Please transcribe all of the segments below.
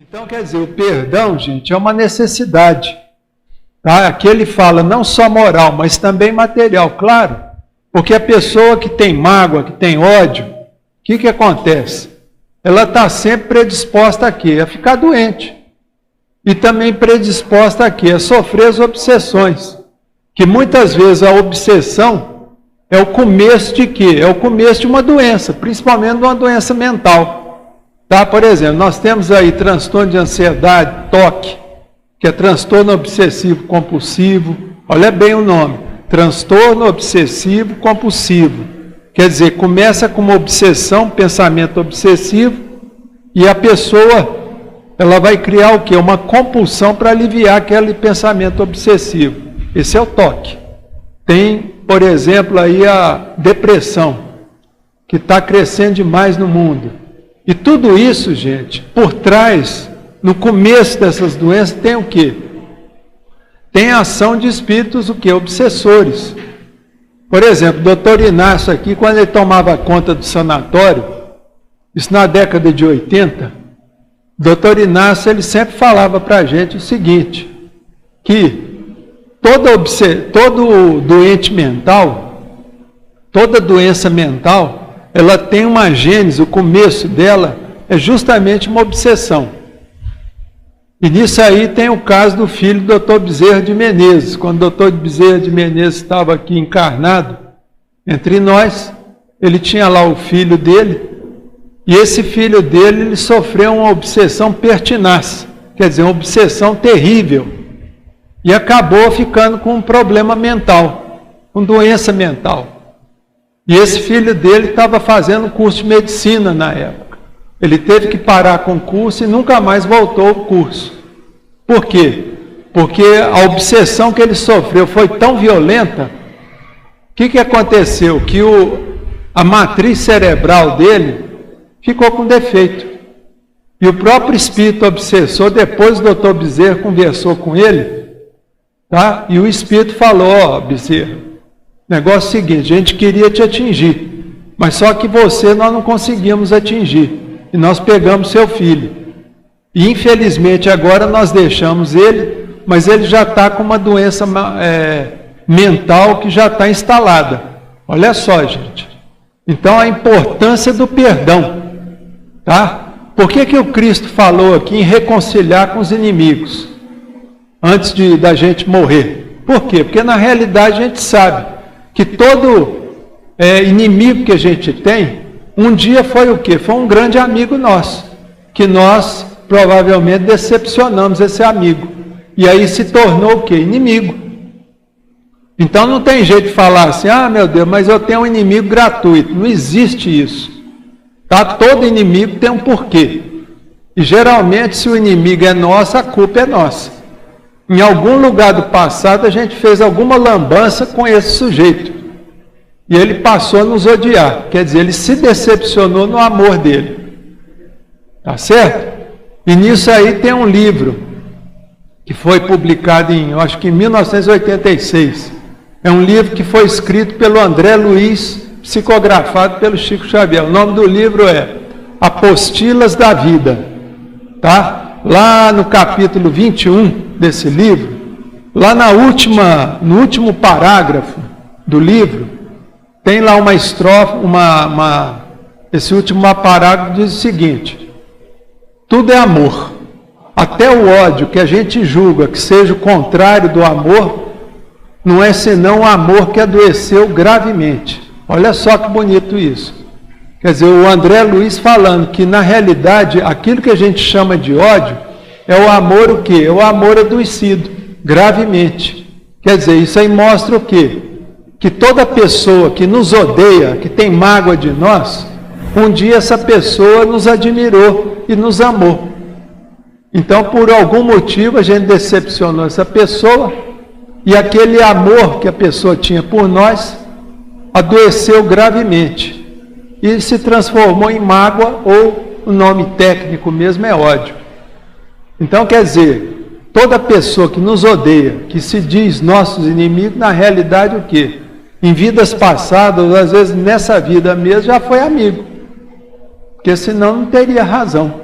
Então, quer dizer, o perdão, gente, é uma necessidade. Tá? Aqui ele fala não só moral, mas também material, claro. Porque a pessoa que tem mágoa, que tem ódio, o que acontece? Ela está sempre predisposta aqui a ficar doente. E também predisposta aqui a sofrer as obsessões. Que muitas vezes a obsessão é o começo de quê? É o começo de uma doença, principalmente de uma doença mental. Tá? Por exemplo, nós temos aí transtorno de ansiedade, TOC, que é transtorno obsessivo compulsivo. Olha bem o nome, transtorno obsessivo compulsivo. Quer dizer, começa com uma obsessão, pensamento obsessivo, e a pessoa, ela vai criar o quê? Uma compulsão para aliviar aquele pensamento obsessivo. Esse é o TOC. Tem, por exemplo, aí a depressão, que está crescendo demais no mundo. E tudo isso, gente, por trás, no começo dessas doenças, tem o quê? Tem a ação de espíritos, o quê? Obsessores. Por exemplo, o doutor Inácio aqui, quando ele tomava conta do sanatório, isso na década de 80, o doutor Inácio, ele sempre falava para a gente o seguinte, que todo doente mental, toda doença mental, ela tem uma gênese, o começo dela é justamente uma obsessão. E nisso aí tem o caso do filho do Dr. Bezerra de Menezes. Quando o Dr. Bezerra de Menezes estava aqui encarnado entre nós, ele tinha lá o filho dele, e esse filho dele, ele sofreu uma obsessão pertinaz, quer dizer, uma obsessão terrível, e acabou ficando com um problema mental, com doença mental. E esse filho dele estava fazendo curso de medicina na época. Ele teve que parar com o curso e nunca mais voltou ao curso. Por quê? Porque a obsessão que ele sofreu foi tão violenta, o que aconteceu? Que a matriz cerebral dele ficou com defeito. E o próprio espírito obsessor, depois o Dr. Bezerra conversou com ele, tá? E o espírito falou, ó, Bezerra, negócio é o seguinte, a gente queria te atingir, mas só que você nós não conseguimos atingir, e nós pegamos seu filho, e infelizmente agora nós deixamos ele, mas ele já está com uma doença mental que já está instalada. Olha só, gente, então a importância do perdão, tá? Por que o Cristo falou aqui em reconciliar com os inimigos, antes da gente morrer? Por quê? Porque na realidade a gente sabe que todo inimigo que a gente tem, um dia foi o quê? Foi um grande amigo nosso, que nós provavelmente decepcionamos esse amigo, e aí se tornou o quê? Inimigo. Então não tem jeito de falar assim, ah meu Deus, mas eu tenho um inimigo gratuito, não existe isso. Tá? Todo inimigo tem um porquê, e geralmente se o inimigo é nosso, a culpa é nossa. Em algum lugar do passado a gente fez alguma lambança com esse sujeito. E ele passou a nos odiar. Quer dizer, ele se decepcionou no amor dele. Tá certo? E nisso aí tem um livro que foi publicado eu acho que em 1986. É um livro que foi escrito pelo André Luiz, psicografado pelo Chico Xavier. O nome do livro é Apostilas da Vida. Tá? Lá no capítulo 21 desse livro, lá no último parágrafo do livro, tem lá uma estrofe, esse último parágrafo diz o seguinte: tudo é amor, até o ódio que a gente julga que seja o contrário do amor, não é senão o amor que adoeceu gravemente. Olha só que bonito isso. Quer dizer, o André Luiz falando que, na realidade, aquilo que a gente chama de ódio é o amor o quê? É o amor adoecido, gravemente. Quer dizer, isso aí mostra o quê? Que toda pessoa que nos odeia, que tem mágoa de nós, um dia essa pessoa nos admirou e nos amou. Então, por algum motivo, a gente decepcionou essa pessoa, e aquele amor que a pessoa tinha por nós adoeceu gravemente. E se transformou em mágoa, ou o nome técnico mesmo é ódio. Então, quer dizer, toda pessoa que nos odeia, que se diz nossos inimigos, na realidade o quê? Em vidas passadas, às vezes nessa vida mesmo, já foi amigo. Porque senão não teria razão.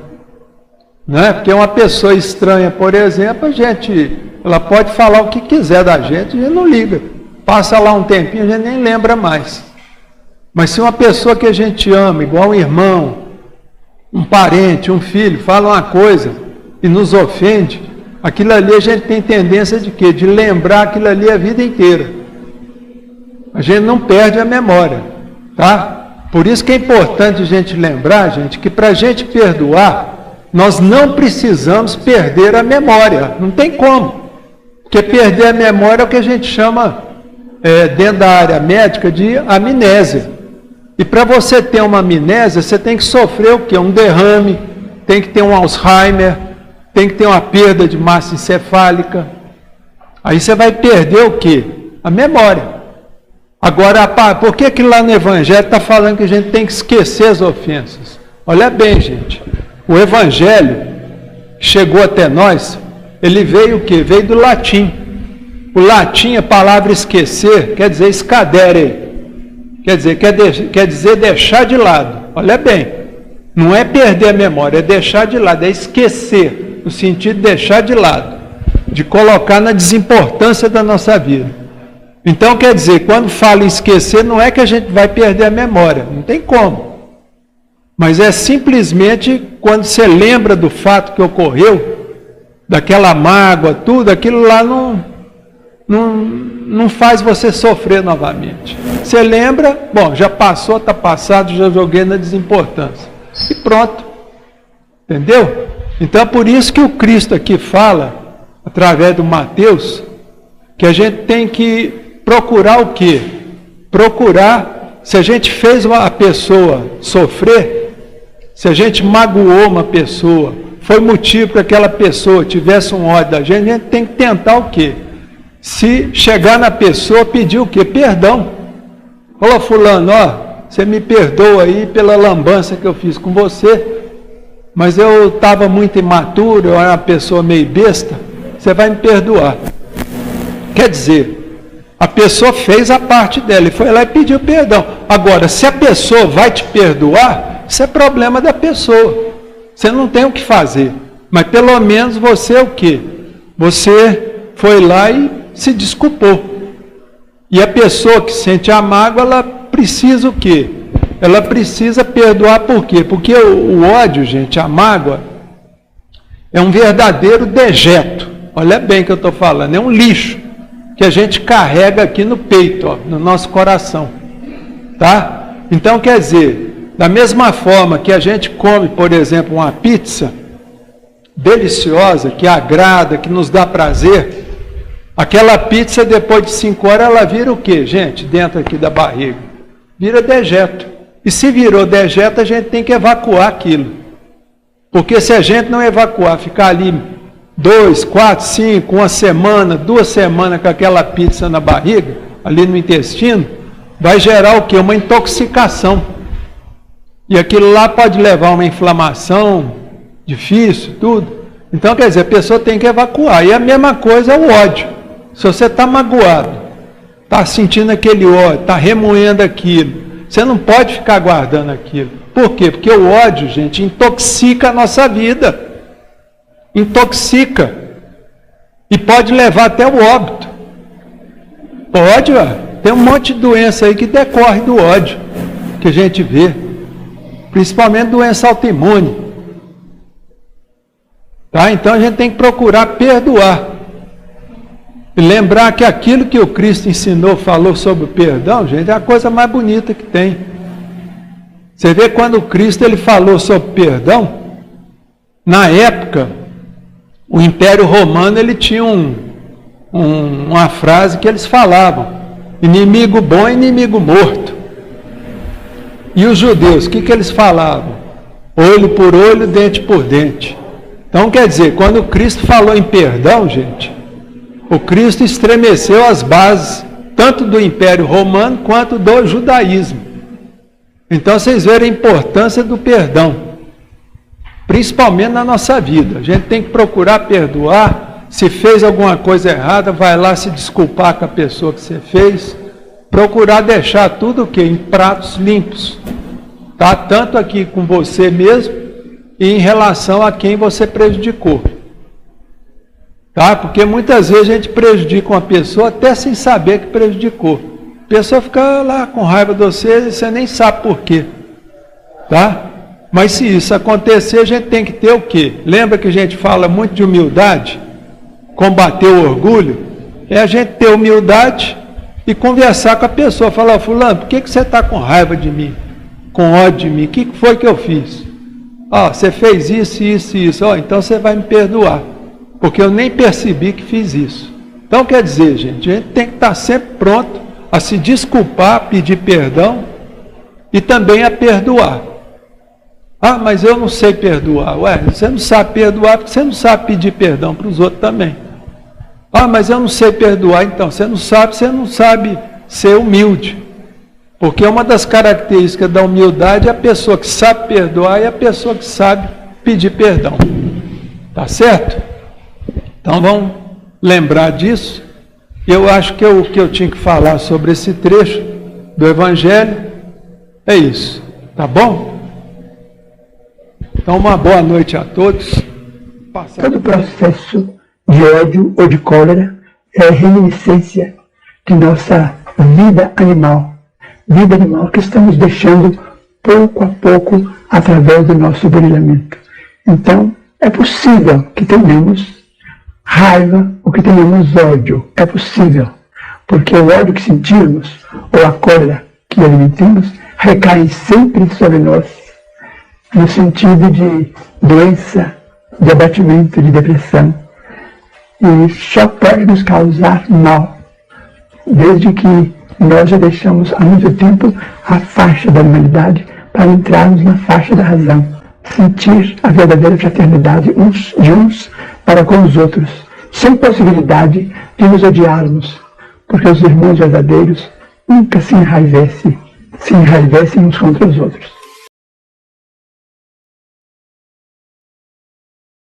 né? Porque uma pessoa estranha, por exemplo, ela pode falar o que quiser da gente, a gente não liga. Passa lá um tempinho, a gente nem lembra mais. Mas se uma pessoa que a gente ama, igual um irmão, um parente, um filho, fala uma coisa e nos ofende, aquilo ali a gente tem tendência de quê? De lembrar aquilo ali a vida inteira. A gente não perde a memória, tá? Por isso que é importante a gente lembrar, gente, que para a gente perdoar, nós não precisamos perder a memória. Não tem como. Porque perder a memória é o que a gente chama, dentro da área médica, de amnésia. E para você ter uma amnésia, você tem que sofrer o quê? Um derrame, tem que ter um Alzheimer, tem que ter uma perda de massa encefálica. Aí você vai perder o quê? A memória. Agora, por que lá no Evangelho está falando que a gente tem que esquecer as ofensas? Olha bem, gente. O Evangelho chegou até nós, ele veio o quê? Veio do latim. O latim, a palavra esquecer, quer dizer escadere. Quer dizer deixar de lado. Olha bem, não é perder a memória, é deixar de lado, é esquecer, no sentido de deixar de lado, de colocar na desimportância da nossa vida. Então, quer dizer, quando fala em esquecer, não é que a gente vai perder a memória, não tem como. Mas é simplesmente quando você lembra do fato que ocorreu, daquela mágoa, tudo, aquilo lá não faz você sofrer novamente. Você lembra, bom, já passou, está passado, já joguei na desimportância. E pronto. Entendeu? Então é por isso que o Cristo aqui fala, através do Mateus, que a gente tem que procurar o quê? Procurar, se a gente fez a pessoa sofrer, se a gente magoou uma pessoa, foi motivo para que aquela pessoa tivesse um ódio da gente, a gente tem que tentar o quê? Se chegar na pessoa, pedir o quê? Perdão. Ô fulano, você me perdoa aí pela lambança que eu fiz com você, mas eu estava muito imaturo, eu era uma pessoa meio besta, você vai me perdoar. Quer dizer, a pessoa fez a parte dela e foi lá e pediu perdão. Agora, se a pessoa vai te perdoar, isso é problema da pessoa. Você não tem o que fazer. Mas pelo menos você o quê? Você foi lá e se desculpou. E a pessoa que sente a mágoa, ela precisa o quê? Ela precisa perdoar por quê? Porque o ódio, gente, a mágoa, é um verdadeiro dejeto. Olha bem o que eu estou falando, é um lixo que a gente carrega aqui no peito, no nosso coração. Tá? Então, quer dizer, da mesma forma que a gente come, por exemplo, uma pizza deliciosa, que agrada, que nos dá prazer, aquela pizza, depois de 5 horas, ela vira o quê, gente? Dentro aqui da barriga. Vira dejeto. E se virou dejeto, a gente tem que evacuar aquilo. Porque se a gente não evacuar, ficar ali 2, 4, 5, 1 semana, 2 semanas com aquela pizza na barriga, ali no intestino, vai gerar o quê? Uma intoxicação. E aquilo lá pode levar a uma inflamação difícil, tudo. Então, quer dizer, a pessoa tem que evacuar. E a mesma coisa é o ódio. Se você está magoado, está sentindo aquele ódio, está remoendo aquilo, você não pode ficar guardando aquilo. Por quê? Porque o ódio, gente, intoxica a nossa vida. Intoxica. E pode levar até o óbito. Pode, tem um monte de doença aí que decorre do ódio, que a gente vê. Principalmente doença autoimune. Tá? Então a gente tem que procurar perdoar. E lembrar que aquilo que o Cristo ensinou, falou sobre o perdão, gente, é a coisa mais bonita que tem. Você vê quando o Cristo ele falou sobre perdão, na época, o Império Romano ele tinha uma frase que eles falavam: inimigo bom é inimigo morto. E os judeus, o que eles falavam? Olho por olho, dente por dente. Então, quer dizer, quando o Cristo falou em perdão, gente, o Cristo estremeceu as bases, tanto do Império Romano, quanto do judaísmo. Então, vocês verem a importância do perdão, principalmente na nossa vida. A gente tem que procurar perdoar. Se fez alguma coisa errada, vai lá se desculpar com a pessoa que você fez. Procurar deixar tudo o quê? Em pratos limpos. Tá? Tanto aqui com você mesmo, e em relação a quem você prejudicou. Tá? Porque muitas vezes a gente prejudica uma pessoa até sem saber que prejudicou. A pessoa fica lá com raiva de você e você nem sabe por quê. Tá? Mas se isso acontecer, a gente tem que ter o quê? Lembra que a gente fala muito de humildade? Combater o orgulho? É a gente ter humildade e conversar com a pessoa. Falar, fulano, por que você está com raiva de mim? Com ódio de mim? O que foi que eu fiz? Você fez isso, isso e isso. Então você vai me perdoar. Porque eu nem percebi que fiz isso. Então quer dizer, gente, a gente tem que estar sempre pronto a se desculpar, a pedir perdão e também a perdoar. Mas eu não sei perdoar. Você não sabe perdoar porque você não sabe pedir perdão para os outros também. Mas eu não sei perdoar, então você não sabe ser humilde. Porque uma das características da humildade é a pessoa que sabe perdoar e a pessoa que sabe pedir perdão. Tá certo? Então vamos lembrar disso. Eu acho que o que eu tinha que falar sobre esse trecho do Evangelho é isso. Tá bom? Então uma boa noite a todos. Todo processo de ódio ou de cólera é reminiscência de nossa vida animal que estamos deixando pouco a pouco através do nosso brilhamento. Então é possível que tenhamos raiva ou que tenhamos ódio. É possível, porque o ódio que sentirmos ou a cólera que alimentemos recai sempre sobre nós, no sentido de doença, de abatimento, de depressão, e só pode nos causar mal, desde que nós já deixamos há muito tempo a faixa da humanidade para entrarmos na faixa da razão, sentir a verdadeira fraternidade uns para com os outros, sem possibilidade de nos odiarmos, porque os irmãos verdadeiros nunca se enraivecem uns contra os outros.